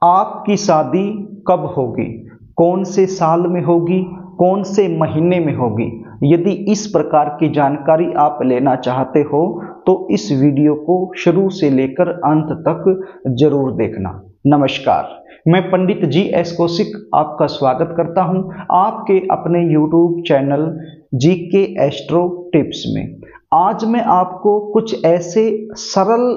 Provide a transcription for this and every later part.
आपकी शादी कब होगी, कौन से साल में होगी, कौन से महीने में होगी। यदि इस प्रकार की जानकारी आप लेना चाहते हो तो इस वीडियो को शुरू से लेकर अंत तक जरूर देखना। नमस्कार, मैं पंडित जी.एस. कौशिक आपका स्वागत करता हूं आपके अपने YouTube channel GK astro tips में। आज मैं आपको कुछ ऐसे सरल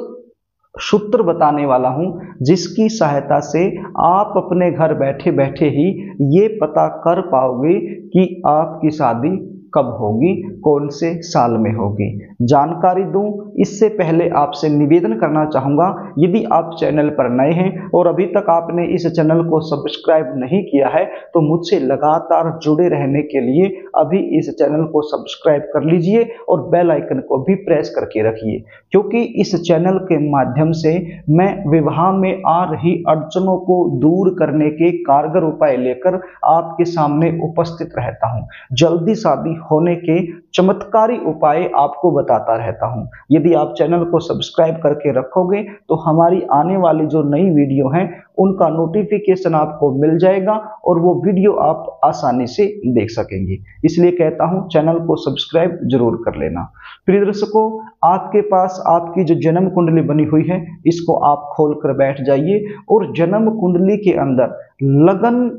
सूत्र बताने वाला हूं जिसकी सहायता से आप अपने घर बैठे बैठे ही ये पता कर पाओगे कि आपकी शादी कब होगी, कौन से साल में होगी। जानकारी दूं इससे पहले आपसे निवेदन करना चाहूंगा, यदि आप चैनल पर नए हैं और अभी तक आपने इस चैनल को सब्सक्राइब नहीं किया है तो मुझसे लगातार जुड़े रहने के लिए अभी इस चैनल को सब्सक्राइब कर लीजिए और बेल आइकन को भी प्रेस करके रखिए, क्योंकि इस चैनल के माध्यम से मैं विवाह में आ रही अड़चनों को दूर करने के कारगर उपाय लेकर आपके सामने उपस्थित रहता हूं। जल्दी शादी होने के चमत्कारी उपाय आपको बताता रहता हूं। यदि आप चैनल को सब्सक्राइब करके रखोगे तो हमारी आने वाली जो नई वीडियो हैं उनका नोटिफिकेशन आपको मिल जाएगा और वो वीडियो आप आसानी से देख सकेंगे। इसलिए कहता हूं चैनल को सब्सक्राइब जरूर कर लेना। प्रिय दर्शकों, आपके पास आपकी जो जन्म कुंडली बनी हुई है इसको आप खोल कर बैठ जाइए और जन्म कुंडली के अंदर लगन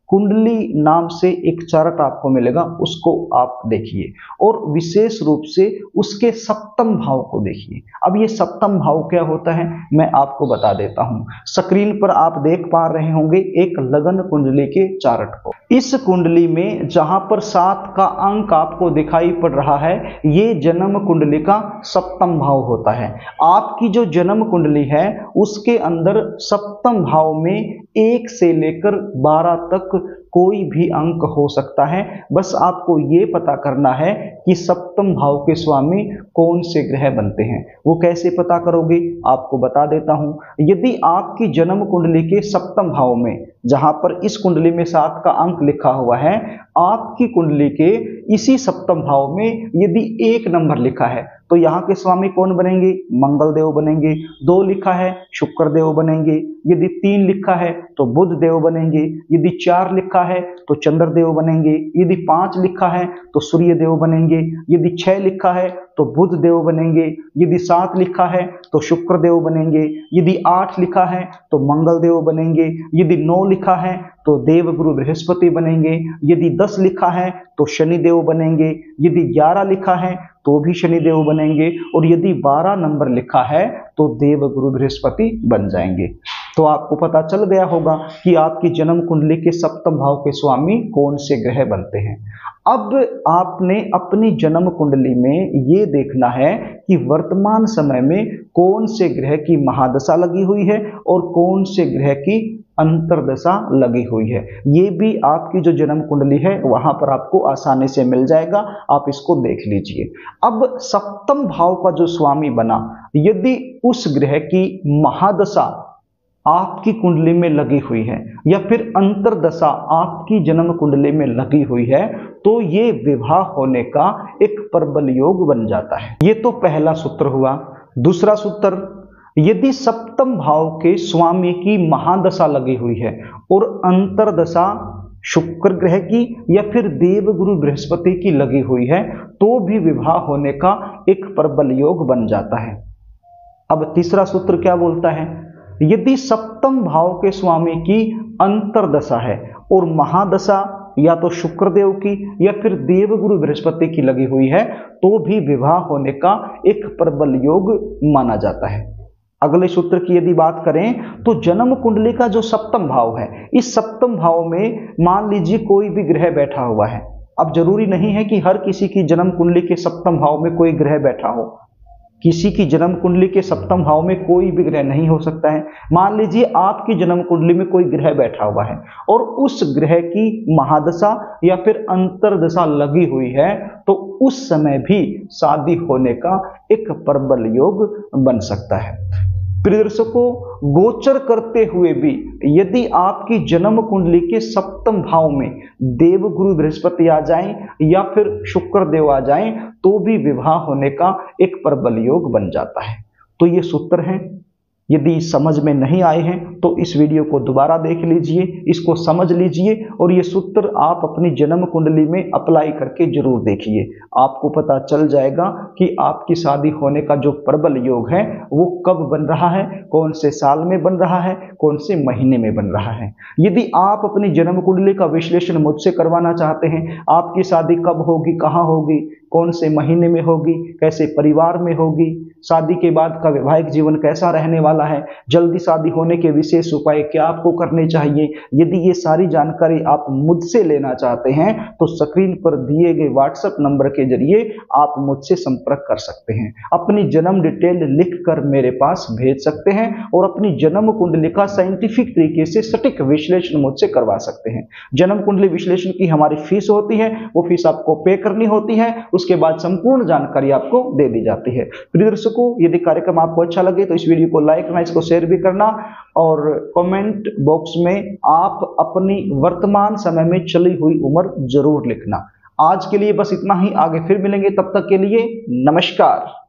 कुंडली नाम से एक चार्ट आपको मिलेगा, उसको आप देखिए और विशेष रूप से उसके सप्तम भाव को देखिए। अब ये सप्तम भाव क्या होता है मैं आपको बता देता हूं। स्क्रीन पर आप देख पा रहे होंगे एक लगन कुंडली के चार्ट को। इस कुंडली में जहां पर 7 का अंक आपको दिखाई पड़ रहा है ये जन्म कुंडली का सप्तम भाव होता है। आपकी जो जन्म कुंडली है उसके अंदर सप्तम भाव में 1 से लेकर 12 तक कोई भी अंक हो सकता है। बस आपको ये पता करना है कि सप्तम भाव के स्वामी कौन से ग्रह बनते हैं। वो कैसे पता करोगे आपको बता देता हूं। यदि आपकी जन्म कुंडली के सप्तम भाव में, जहां पर इस कुंडली में 7 का अंक लिखा हुआ है, आपकी कुंडली के इसी सप्तम भाव में यदि 1 नंबर लिखा है तो यहाँ के स्वामी कौन बनेंगे, मंगल देव बनेंगे। 2 लिखा है शुक्र देव बनेंगे। यदि 3 लिखा है तो बुध देव बनेंगे। यदि 4 लिखा है तो चंद्र देव बनेंगे। यदि 5 लिखा है तो सूर्य देव बनेंगे। यदि 6 लिखा है तो बुध देव बनेंगे। यदि 7 लिखा है तो शुक्र देव बनेंगे। यदि 8 लिखा है तो मंगल देव बनेंगे। यदि 9 लिखा है तो देव गुरु बृहस्पति बनेंगे। यदि 10 लिखा है तो शनि देव बनेंगे। यदि 11 लिखा है तो भी शनि देव बनेंगे और यदि 12 नंबर लिखा है तो देव गुरु बृहस्पति बन जाएंगे। तो आपको पता चल गया होगा कि आपकी जन्म कुंडली के सप्तम भाव के स्वामी कौन से ग्रह बनते हैं। अब आपने अपनी जन्म कुंडली में ये देखना है कि वर्तमान समय में कौन से ग्रह की महादशा लगी हुई है और कौन से ग्रह की अंतरदशा लगी हुई है। ये भी आपकी जो जन्म कुंडली है वहां पर आपको आसानी से मिल जाएगा, आप इसको देख लीजिए। अब सप्तम भाव का जो स्वामी बना, यदि उस ग्रह की महादशा आपकी कुंडली में लगी हुई है या फिर अंतरदशा आपकी जन्म कुंडली में लगी हुई है तो ये विवाह होने का एक प्रबल योग बन जाता है। ये तो पहला सूत्र हुआ। दूसरा सूत्र, यदि सप्तम भाव के स्वामी की महादशा लगी हुई है और अंतरदशा शुक्र ग्रह की या फिर देव गुरु बृहस्पति की लगी हुई है तो भी विवाह होने का एक प्रबल योग बन जाता है। अब तीसरा सूत्र क्या बोलता है, यदि सप्तम भाव के स्वामी की अंतरदशा है और महादशा या तो शुक्रदेव की या फिर देव गुरु बृहस्पति की लगी हुई है तो भी विवाह होने का एक प्रबल योग माना जाता है। अगले सूत्र की यदि बात करें तो जन्म कुंडली का जो सप्तम भाव है, इस सप्तम भाव में मान लीजिए कोई भी ग्रह बैठा हुआ है। अब जरूरी नहीं है कि हर किसी की जन्म कुंडली के सप्तम भाव में कोई ग्रह बैठा हो। किसी की जन्म कुंडली के सप्तम भाव में कोई भी ग्रह नहीं हो सकता है। मान लीजिए आपकी जन्म कुंडली में कोई ग्रह बैठा हुआ है और उस ग्रह की महादशा या फिर अंतरदशा लगी हुई है तो उस समय भी शादी होने का एक प्रबल योग बन सकता है। प्रिय दर्शकों, गोचर करते हुए भी यदि आपकी जन्म कुंडली के सप्तम भाव में देव गुरु बृहस्पति आ जाएं या फिर शुक्र देव आ जाएं तो भी विवाह होने का एक प्रबल योग बन जाता है। तो ये सूत्र हैं। यदि समझ में नहीं आए हैं तो इस वीडियो को दोबारा देख लीजिए, इसको समझ लीजिए और ये सूत्र आप अपनी जन्म कुंडली में अप्लाई करके जरूर देखिए। आपको पता चल जाएगा कि आपकी शादी होने का जो प्रबल योग है वो कब बन रहा है, कौन से साल में बन रहा है, कौन से महीने में बन रहा है। यदि आप अपनी जन्म कुंडली का विश्लेषण मुझसे करवाना चाहते हैं, आपकी शादी कब होगी, कहाँ होगी, कौन से महीने में होगी, कैसे परिवार में होगी, शादी के बाद का वैवाहिक जीवन कैसा रहने वाला है, जल्दी शादी होने के विशेष उपाय क्या आपको करने चाहिए, यदि ये सारी जानकारी आप मुझसे लेना चाहते हैं तो स्क्रीन पर दिए गए व्हाट्सएप नंबर के जरिए आप मुझसे संपर्क कर सकते हैं। अपनी जन्म डिटेल लिखकर मेरे पास भेज सकते हैं और अपनी जन्म कुंडली का साइंटिफिक तरीके से सटीक विश्लेषण मुझसे करवा सकते हैं। जन्म कुंडली विश्लेषण की हमारी फीस होती है, वो फीस आपको पे करनी होती है, उसके बाद संपूर्ण जानकारी आपको दे दी जाती है। प्रिय दर्शकों, यदि कार्यक्रम आपको अच्छा लगे तो इस वीडियो को लाइक करना, इसको शेयर भी करना और कमेंट बॉक्स में आप अपनी वर्तमान समय में चली हुई उम्र जरूर लिखना। आज के लिए बस इतना ही, आगे फिर मिलेंगे, तब तक के लिए नमस्कार।